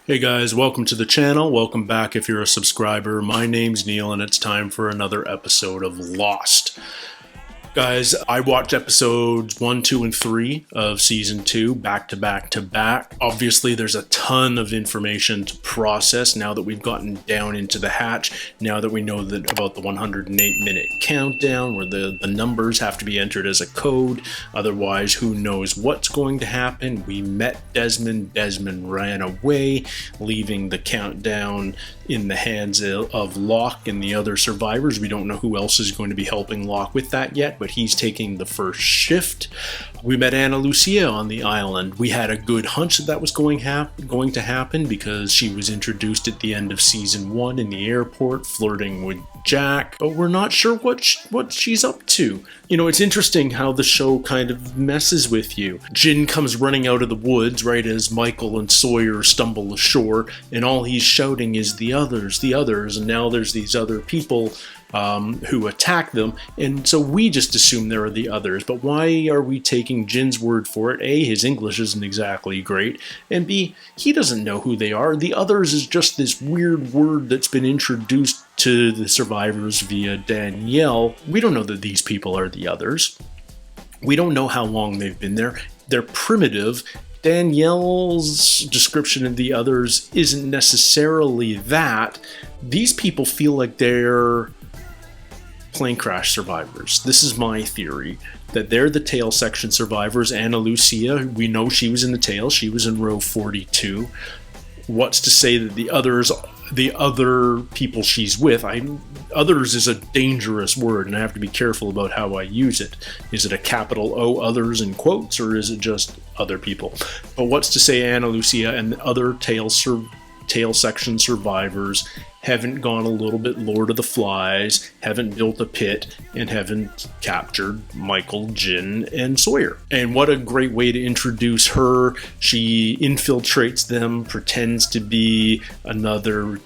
Hey guys, welcome to the channel. Welcome back if you're a subscriber. My name's Neil and it's time for another episode of Lost. Guys, I watched episodes 1, 2, and 3 of Season 2 back to back to back. Obviously, there's a ton of information to process now that we've gotten down into the hatch, now that we know that about the 108-minute countdown where the numbers have to be entered as a code. Otherwise, who knows what's going to happen. We met Desmond. Desmond ran away, leaving the countdown in the hands of Locke and the other survivors. We don't know who else is going to be helping Locke with that yet, but he's taking the first shift. We met Ana Lucia on the island. We had a good hunch that was going to happen because she was introduced at the end of Season 1 in the airport, flirting with Jack, but we're not sure what she's up to. You know, it's interesting how the show kind of messes with you. Jin comes running out of the woods right as Michael and Sawyer stumble ashore, and all he's shouting is the others, and now there's these other people who attack them, and so we just assume there are the others. But why are we taking Jin's word for it? A, his English isn't exactly great, and B, he doesn't know who they are. The others is just this weird word that's been introduced to the survivors via Danielle. We don't know that these people are the others. We don't know how long they've been there. They're primitive. Danielle's description of the others isn't necessarily that. These people feel like they're plane crash survivors. This is my theory, that they're the tail section survivors. Ana Lucia, we know she was in the tail. She was in row 42. What's to say that the other people she's with, others is a dangerous word, and I have to be careful about how I use it. Is it a capital O, others in quotes, or is it just other people? But what's to say Ana Lucia and the other tail section survivors haven't gone a little bit Lord of the Flies, haven't built a pit, and haven't captured Michael, Jin, and Sawyer? And what a great way to introduce her. She infiltrates them, pretends to be another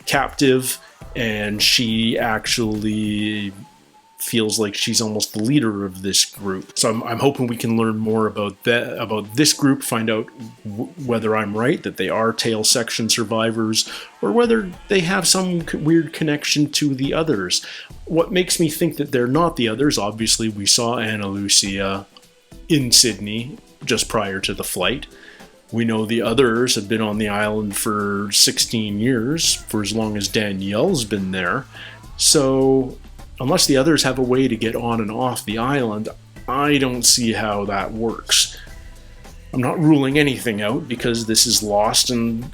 captive, and she actually feels like she's almost the leader of this group. So I'm hoping we can learn more about this group, find out whether I'm right, that they are tail section survivors, or whether they have some weird connection to the others. What makes me think that they're not the others, obviously we saw Ana Lucia in Sydney just prior to the flight. We know the others have been on the island for 16 years, for as long as Danielle's been there. So unless the others have a way to get on and off the island, I don't see how that works. I'm not ruling anything out because this is Lost and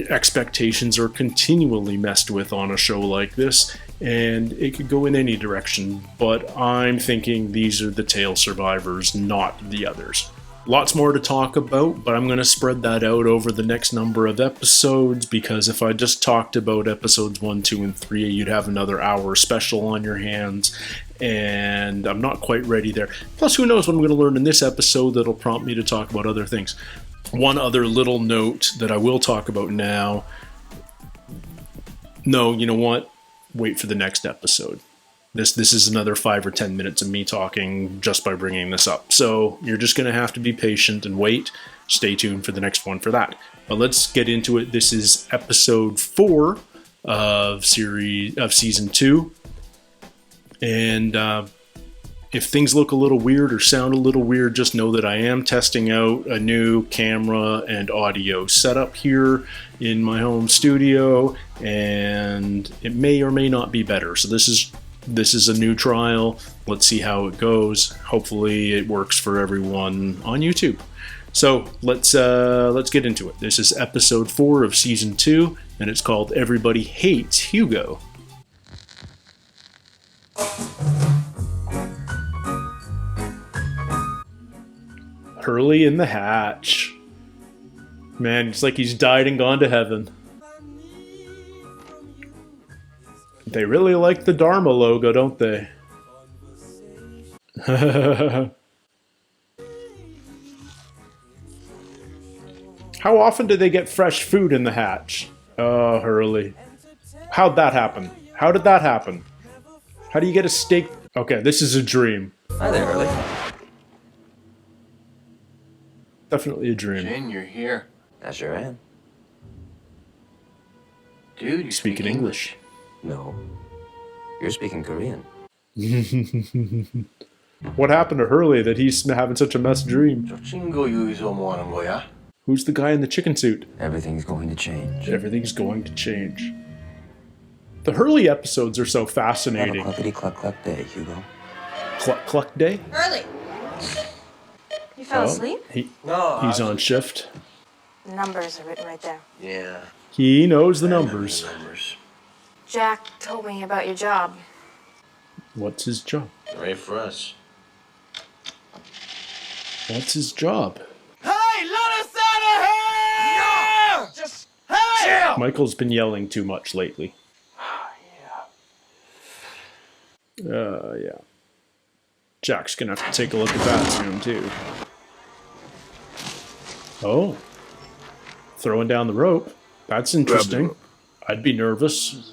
expectations are continually messed with on a show like this, and it could go in any direction, but I'm thinking these are the tail survivors, not the others. Lots more to talk about, but I'm going to spread that out over the next number of episodes, because if I just talked about episodes 1, 2, and 3, you'd have another hour special on your hands, and I'm not quite ready there. Plus, who knows what I'm going to learn in this episode that'll prompt me to talk about other things. One other little note that I will talk about now. No, you know what? Wait for the next episode. This is another 5 or 10 minutes of me talking just by bringing this up. So you're just going to have to be patient and wait. Stay tuned for the next one for that. But let's get into it. This is episode 4 of season 2. And if things look a little weird or sound a little weird, just know that I am testing out a new camera and audio setup here in my home studio, and it may or may not be better. So this is a new trial. Let's see how it goes. Hopefully it works for everyone on YouTube. So let's get into it. This is episode 4 of season 2, and it's called Everybody Hates Hugo. Hurley in the hatch. Man, it's like he's died and gone to heaven. They really like the Dharma logo, don't they? How often do they get fresh food in the hatch? Oh, Hurley. How'd that happen? How did that happen? How do you get a steak? Okay, this is a dream. Hi there, Hurley. Definitely a dream. Jin, you're here. I sure am. Dude, you speaking English. No. You're speaking Korean. What happened to Hurley that he's having such a mess dream? 저 친구 여기서 뭐 하는 거야? Who's the guy in the chicken suit? Everything's going to change. Everything's going to change. The Hurley episodes are so Have a fascinating. cluckety cluck cluck day, Hugo. Cluck Cluck Day? Hurley! You fell asleep? He's on shift. The numbers are written right there. Yeah. He knows the numbers. Jack told me about your job. What's his job? Right for us. What's his job? Hey, let us out of here! No! Just chill! Michael's been yelling too much lately. Yeah. Jack's gonna have to take a look at that soon, too. Oh. Throwing down the rope. That's interesting. I'd be nervous.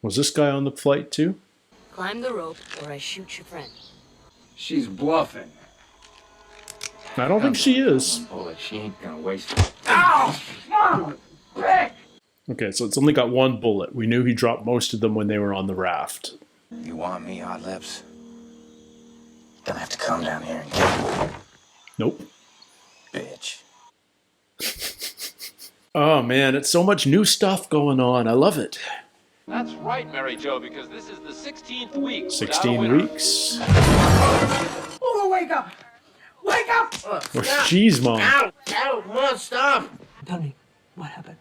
Was this guy on the flight, too? Climb the rope or I shoot your friend. She's bluffing. I don't think she is. Oh, she ain't gonna waste it. Ow! Mom! Rick! Okay, so it's only got one bullet. We knew he dropped most of them when they were on the raft. You want me, Odd Lips? Gonna have to come down here and get me, Nope. bitch. Oh man, it's so much new stuff going on. I love it. That's right, Mary Jo, because this is the 16th week. without a 16 winner. weeks. Oh, wake up! Wake up! Or jeez, Mom. Ow! Ow! Come on, stop! Tell me, what happened?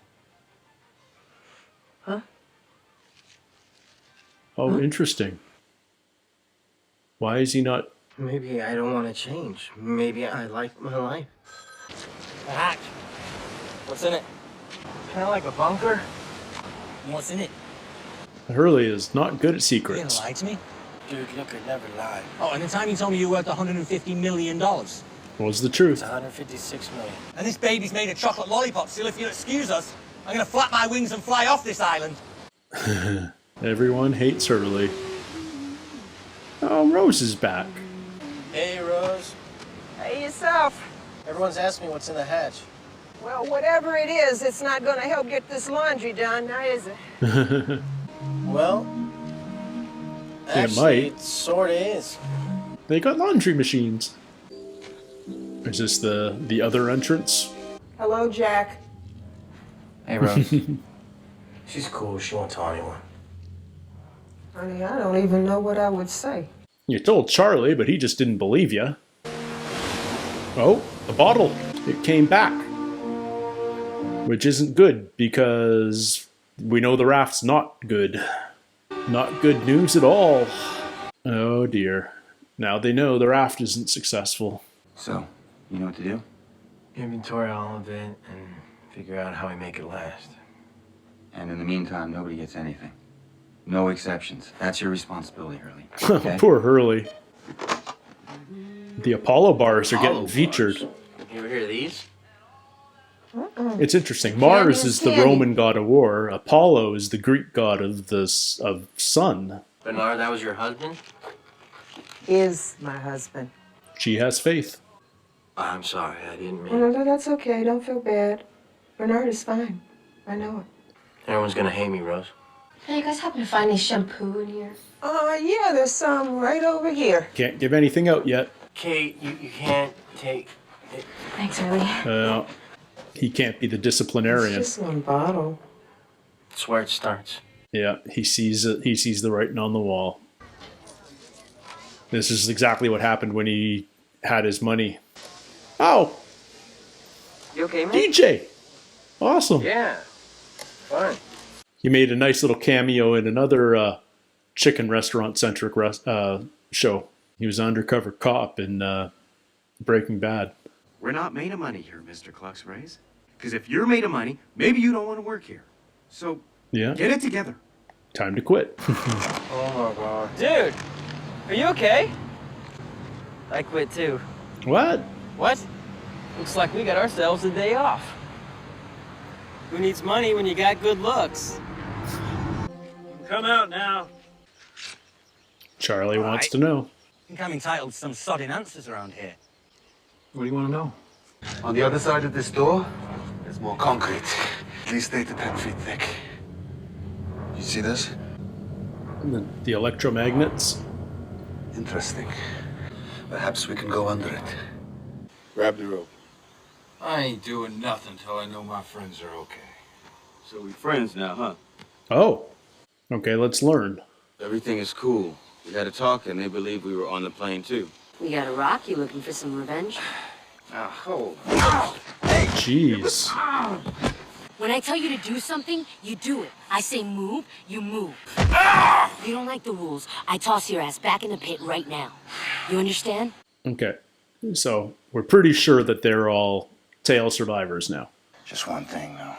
Oh, interesting. Why is he not... Maybe I don't want to change. Maybe I like my life. A hatch. What's in it? Kind of like a bunker. What's in it? Hurley is not good at You secrets. gonna lie to me? Dude, you could never lie. Oh, and the time you told me you were worth $150 million. And What's the truth? 156 million. this baby's made of chocolate lollipops, so if you'll excuse us, I'm gonna flap my wings and fly off this island. Everyone hates Hurley. Oh, Rose is back. Hey, Rose. Hey, yourself. Everyone's asking me what's in the hatch. Well, whatever it is, it's not going to help get this laundry done, now is it? Well, might. it sort of is. They got laundry machines. Is this the other entrance? Hello, Jack. Hey, Rose. She's cool. She won't tell anyone. Honey, I don't even know what I would say. You told Charlie, but he just didn't believe you. Oh, the bottle. It came back. Which isn't good, because we know the raft's not good. Not good news at all. Oh dear. Now they know the raft isn't successful. So, you know what to do? Inventory all of it and figure out how we make it last. And in the meantime, nobody gets anything. No exceptions. That's your responsibility, Hurley. Okay? Poor Hurley. The Apollo bars are getting featured. You ever hear of these? It's interesting. Mars is the Roman god of war. Apollo is the Greek god of sun. Bernard, that was your husband? Is my husband. She has faith. I'm sorry, I didn't mean. No, that's okay. Don't feel bad. Bernard is fine. I know it. Everyone's gonna hate me, Rose. Hey, you guys happen to find any shampoo in here? Yeah, there's some right over here. Can't give anything out yet. Kate, you can't take it. Thanks, Hurley. He can't be the It's disciplinarian. just one bottle. That's where it starts. Yeah, he sees it. He sees the writing on the wall. This is exactly what happened when he had his money. Oh, You okay, man? DJ! Awesome. Yeah. Fine. He made a nice little cameo in another chicken restaurant-centric show. He was an undercover cop in Breaking Bad. We're not made of money here, Mr. Cluck's raise. Because if you're made of money, maybe you don't want to work here. So, Yeah, get it together. time to quit. Oh my god. Dude, are you okay? I quit too. What? What? Looks like we got ourselves a day off. Who needs money when you got good looks? Come out now. Charlie wants to know. I think I'm entitled to some sodding answers around here. What do you want to know? On the other side of this door, there's more concrete. At least 8 to 10 feet thick. You see this? The electromagnets. Interesting. Perhaps we can go under it. Grab the rope. I ain't doing nothing till I know my friends are okay. So we friends now, huh? Oh. Okay, let's learn. Everything is cool. We had a talk and they believe we were on the plane too. We got a Rocky looking for some revenge. Oh. Jeez. When I tell you to do something, you do it. I say move, you move. If you don't like the rules, I toss your ass back in the pit right now. You understand? Okay. So, we're pretty sure that they're all tail survivors now. Just one thing, though.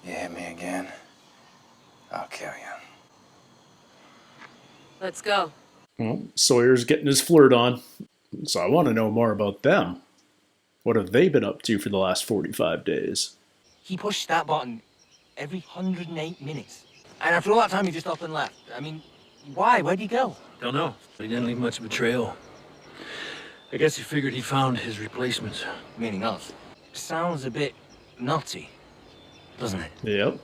You hit me again, I'll kill you. Let's go. Well, Sawyer's getting his flirt on. So I want to know more about them. What have they been up to for the last 45 days? He pushed that button every 108 minutes. And after all that time, he just up and left. I mean, why? Where'd he go? Don't know. He didn't leave much of a trail. I guess he figured he found his replacements. Meaning us. Sounds a bit nutty, doesn't it? Yep.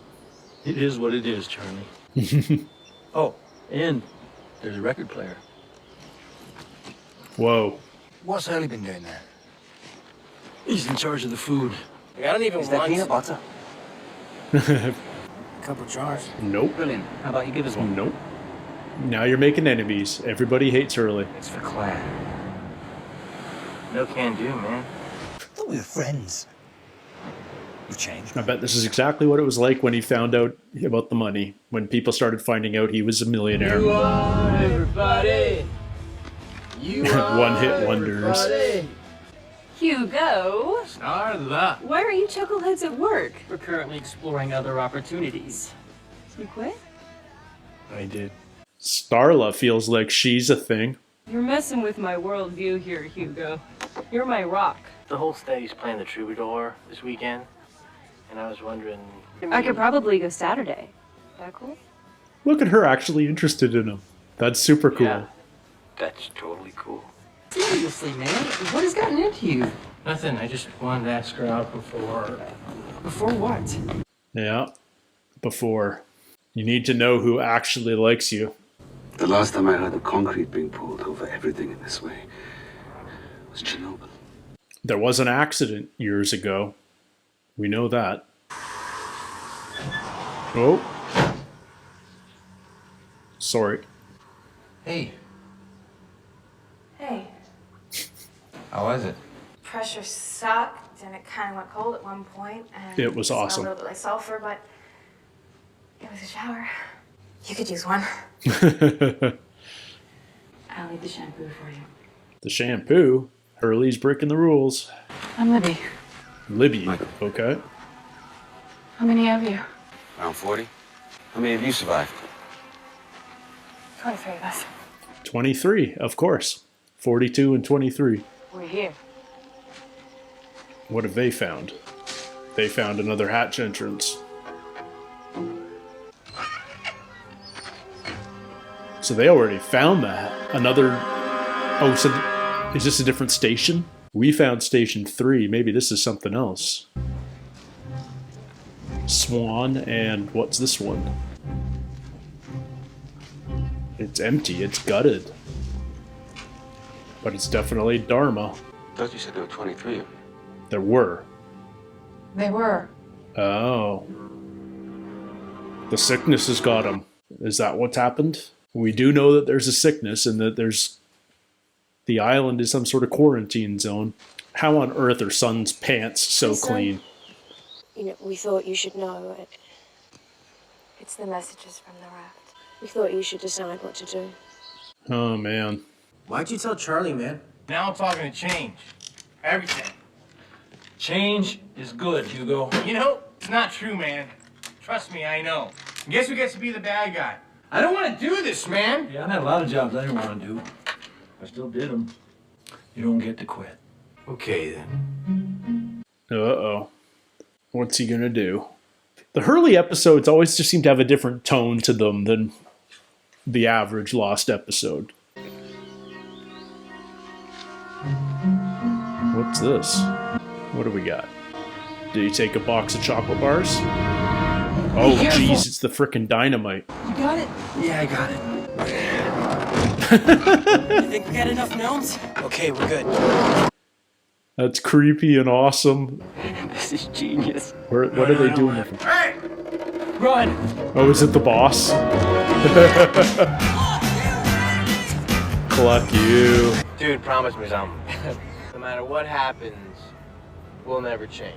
It is what it is, Charlie. Oh, and there's a record player. Whoa. What's Hurley been doing there? He's in charge of the food. I don't even Is that want peanut butter? a couple of jars. Nope. Brilliant. How about you give us one? Nope. Now you're making enemies. Everybody hates Hurley. It's for Claire. No can do, man. Thought we were friends. You've changed. I bet this is exactly what it was like when he found out about the money. When people started finding out he was a millionaire. You are everybody. You are One-hit wonders. everybody. Hugo, Starla. why are you chuckleheads at work? We're currently exploring other opportunities. You quit? I did. Starla feels like she's a thing. You're messing with my worldview here, Hugo. You're my rock. The whole state's playing the Troubadour this weekend, and I was wondering. I could probably go Saturday. Is that cool? Look at her actually interested in him. That's super cool. Yeah. That's totally cool. Seriously, man, what has gotten into you? Nothing. I just wanted to ask her out before. Before what? Yeah. Before. You need to know who actually likes you. The last time I heard of concrete being poured over everything in this way was Chernobyl. There was an accident years ago. We know that. Oh. Sorry. Hey, Hey, how was it? pressure sucked and it kind of went cold at one point. And It was smelled awesome. a little bit like sulfur, but it was a shower. You could use one. I'll leave the shampoo for you. The shampoo? Hurley's breaking the rules. I'm Libby. Libby. Okay. How many of you? Around 40? How many of you survived? 23 of us. 23, of course. 42 and 23. We're here. What have they found? They found another hatch entrance. So they already found that. Another... Oh, so is this a different station? We found Station 3. Maybe this is something else. Swan and... What's this one? It's empty. It's gutted. But it's definitely Dharma. I thought you said there were 23 of them. There were. They were. Oh. The sickness has got him. Is that what's happened? We do know that there's a sickness and that there's... The island is some sort of quarantine zone. How on earth are Sun's pants so Hey, Son. clean? You know, we thought you should know. It's the messages from the raft. We thought you should decide what to do. Oh, man. Why'd you tell Charlie, man? Now I'm talking to change. Everything. Change is good, Hugo. You know, it's not true, man. Trust me, I know. And guess who gets to be the bad guy? I don't want to do this, man. Yeah, I had a lot of jobs I didn't want to do. I still did them. You don't get to quit. Okay, then. Uh-oh. What's he gonna do? The Hurley episodes always just seem to have a different tone to them than the average Lost episode. What's this? What do we got? Did he take a box of chocolate bars? Oh, jeez, it's the frickin' dynamite. You got it? Yeah, I got it. You think we got enough gnomes? Okay, we're good. That's creepy and awesome. This is genius. What are they doing with him? Hey! Run! Oh, is it the boss? Cluck you. Dude, promise me something. No matter what happens, we'll never change.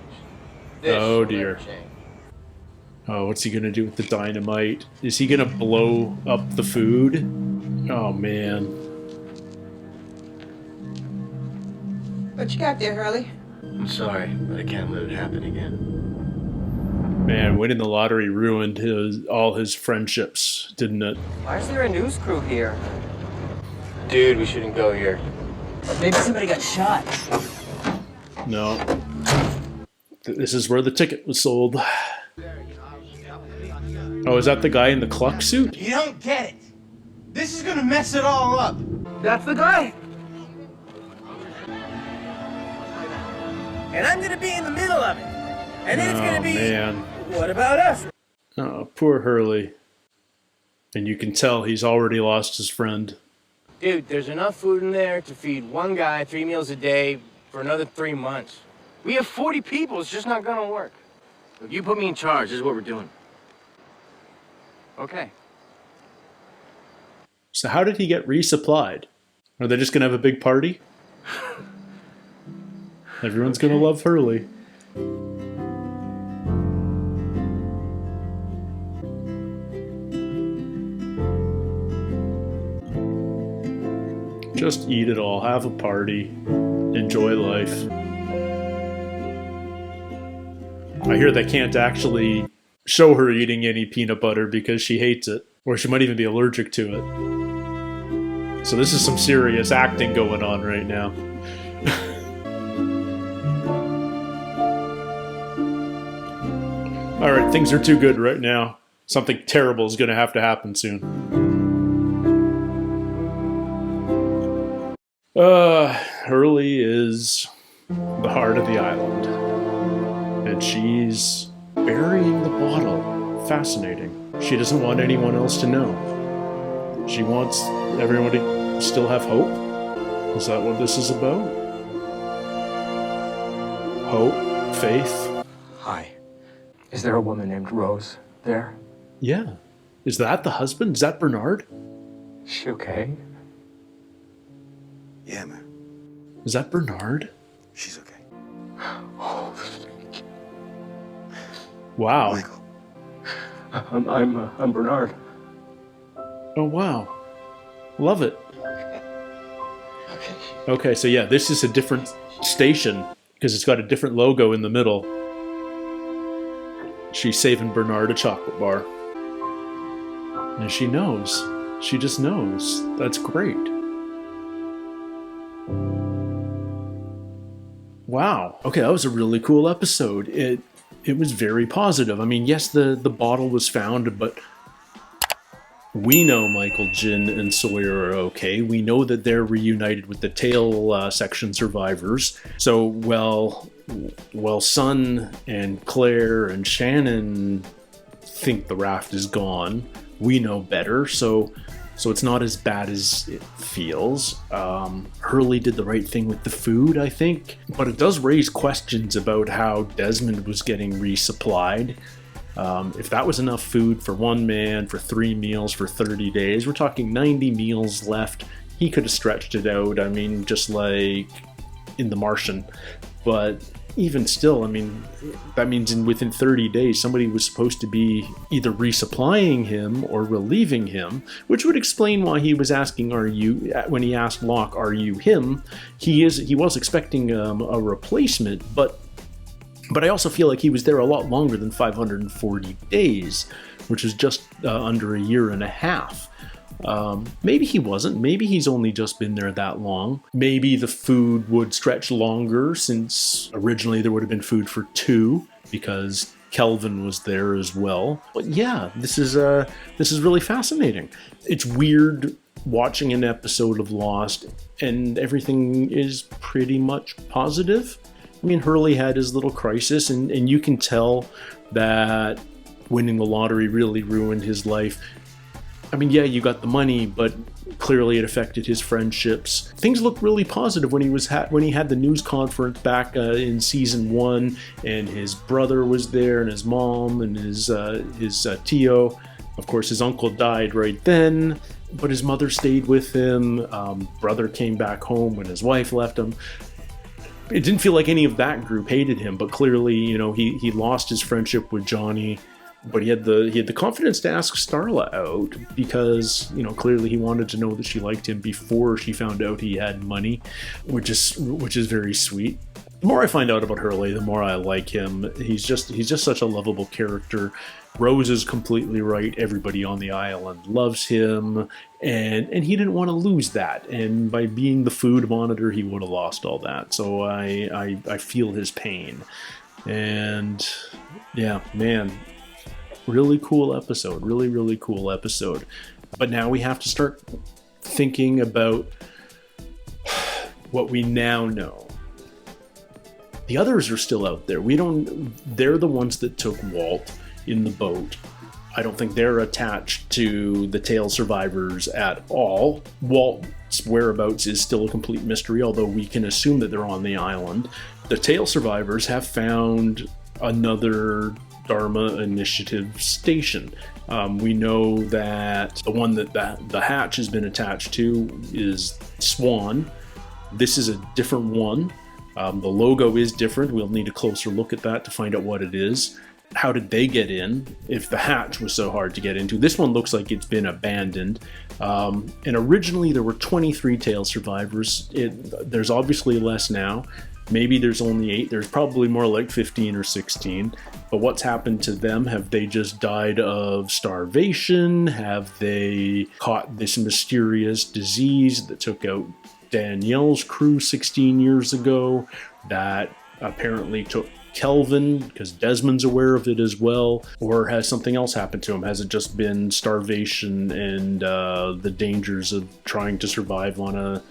This Oh, will dear. never change. Oh, what's he gonna do with the dynamite? Is he gonna blow up the food? Oh, man. What you got there, Hurley? I'm sorry, but I can't let it happen again. Man, winning the lottery ruined all his friendships, didn't it? Why is there a news crew here? Dude, we shouldn't go here. Maybe somebody got shot. No. This is where the ticket was sold. Oh, is that the guy in the Cluck suit? You don't get it. This is gonna mess it all up. That's the guy. And I'm gonna be in the middle of it. And then it's gonna be, man. what about us? Oh, poor Hurley. And you can tell he's already lost his friend. Dude, there's enough food in there to feed one guy 3 meals a day for another 3 months. We have 40 people. It's just not gonna work. If you put me in charge, this is what we're doing. Okay. So how did he get resupplied? Are they just gonna have a big party? Everyone's gonna love Hurley. Just eat it all, have a party, enjoy life. I hear they can't actually show her eating any peanut butter because she hates it, or she might even be allergic to it. So this is some serious acting going on right now. Alright, things are too good right now. Something terrible is going to have to happen soon. Hurley is the heart of the island. And she's burying the bottle. Fascinating. She doesn't want anyone else to know. She wants everyone to still have hope. Is that what this is about? Hope, faith. Hi. Is there a woman named Rose there? Yeah. Is that the husband? Is that Bernard? Is she okay? Yeah, man. Is that Bernard? She's okay. Oh, wow. Michael. I'm Bernard. Oh, wow. Love it. Okay. Okay, so yeah, this is a different station because it's got a different logo in the middle. She's saving Bernard a chocolate bar. And she knows. She just knows. That's great. Wow. Okay, that was a really cool episode. It was very positive. I mean, yes, the bottle was found, but we know Michael, Jin, and Sawyer are okay. We know that they're reunited with the tail section survivors. So, well, Sun and Claire and Shannon think the raft is gone. We know better, so it's not as bad as it feels. Hurley did the right thing with the food, I think, but it does raise questions about how Desmond was getting resupplied. If that was enough food for one man for 3 meals for 30 days, we're talking 90 meals left. He could have stretched it out, I mean, just like in The Martian. But even still, I mean, that means within 30 days, somebody was supposed to be either resupplying him or relieving him, which would explain why he was asking, "Are you?" When he asked Locke, "Are you him?" He was expecting a replacement, but I also feel like he was there a lot longer than 540 days, which is just under a year and a half. Maybe he wasn't. Maybe he's only just been there that long. Maybe the food would stretch longer, since originally there would have been food for 2 because Kelvin was there as well. But yeah, this is really fascinating. It's weird watching an episode of Lost and everything is pretty much positive. I mean, Hurley had his little crisis, and you can tell that winning the lottery really ruined his life. I mean, yeah, you got the money, but clearly it affected his friendships. Things looked really positive when he had the news conference back in season 1, and his brother was there, and his mom, and his Tio. Of course, his uncle died right then, but his mother stayed with him. Brother came back home when his wife left him. It didn't feel like any of that group hated him, but clearly, you know, he lost his friendship with Johnny. But he had the confidence to ask Starla out because, you know, clearly he wanted to know that she liked him before she found out he had money, which is very sweet. The more I find out about Hurley, the more I like him. He's just such a lovable character. Rose is completely right. Everybody on the island loves him, and he didn't want to lose that. And by being the food monitor, he would have lost all that. So I feel his pain. And yeah, man. Really cool episode. Really, really cool episode. But now we have to start thinking about what we now know. The others are still out there. They're the ones that took Walt in the boat. I don't think they're attached to the tail survivors at all. Walt's whereabouts is still a complete mystery, although we can assume that they're on the island. The tail survivors have found another Dharma Initiative station. We know that the one that the hatch has been attached to is Swan. This is a different one. The logo is different. We'll need a closer look at that to find out what it is. How did they get in if the hatch was so hard to get into? This one looks like it's been abandoned. And originally there were 23 tail survivors. There's obviously less now. Maybe there's only 8. There's probably more like 15 or 16. But what's happened to them? Have they just died of starvation? Have they caught this mysterious disease that took out Danielle's crew 16 years ago? That apparently took Kelvin, because Desmond's aware of it as well. Or has something else happened to him? Has it just been starvation and the dangers of trying to survive on a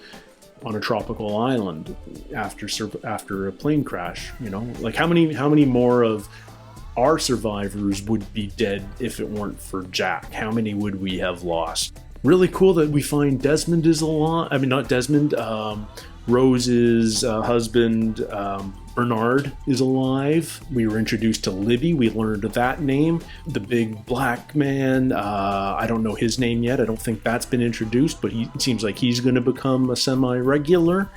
tropical island after a plane crash? You know, like how many more of our survivors would be dead if it weren't for Jack? How many would we have lost? Really cool that we find Desmond is alive. I mean, not Desmond. Rose's husband, Bernard, is alive. We were introduced to Libby. We learned that name. The big black man, I don't know his name yet. I don't think that's been introduced, but it seems like he's going to become a semi-regular.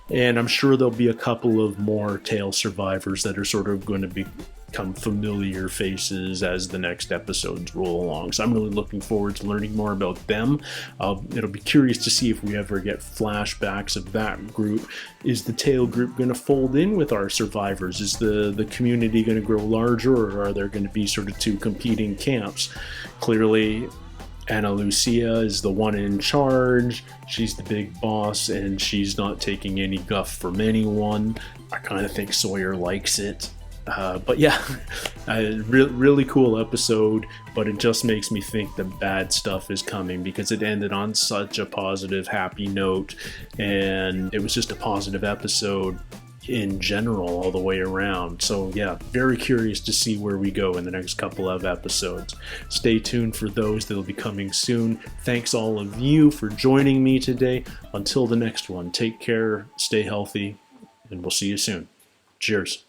And I'm sure there'll be a couple of more tail survivors that are sort of going to become familiar faces as the next episodes roll along. So I'm really looking forward to learning more about them. It'll be curious to see if we ever get flashbacks of that group. Is the tail group going to fold in with our survivors? Is the community going to grow larger, or are there going to be sort of two competing camps? Clearly, Ana Lucia is the one in charge. She's the big boss, and she's not taking any guff from anyone. I kind of think Sawyer likes it. But yeah, really cool episode, but it just makes me think the bad stuff is coming because it ended on such a positive, happy note, and it was just a positive episode in general all the way around. So yeah, very curious to see where we go in the next couple of episodes. Stay tuned for those that'll be coming soon. Thanks all of you for joining me today. Until the next one, take care, stay healthy, and we'll see you soon. Cheers.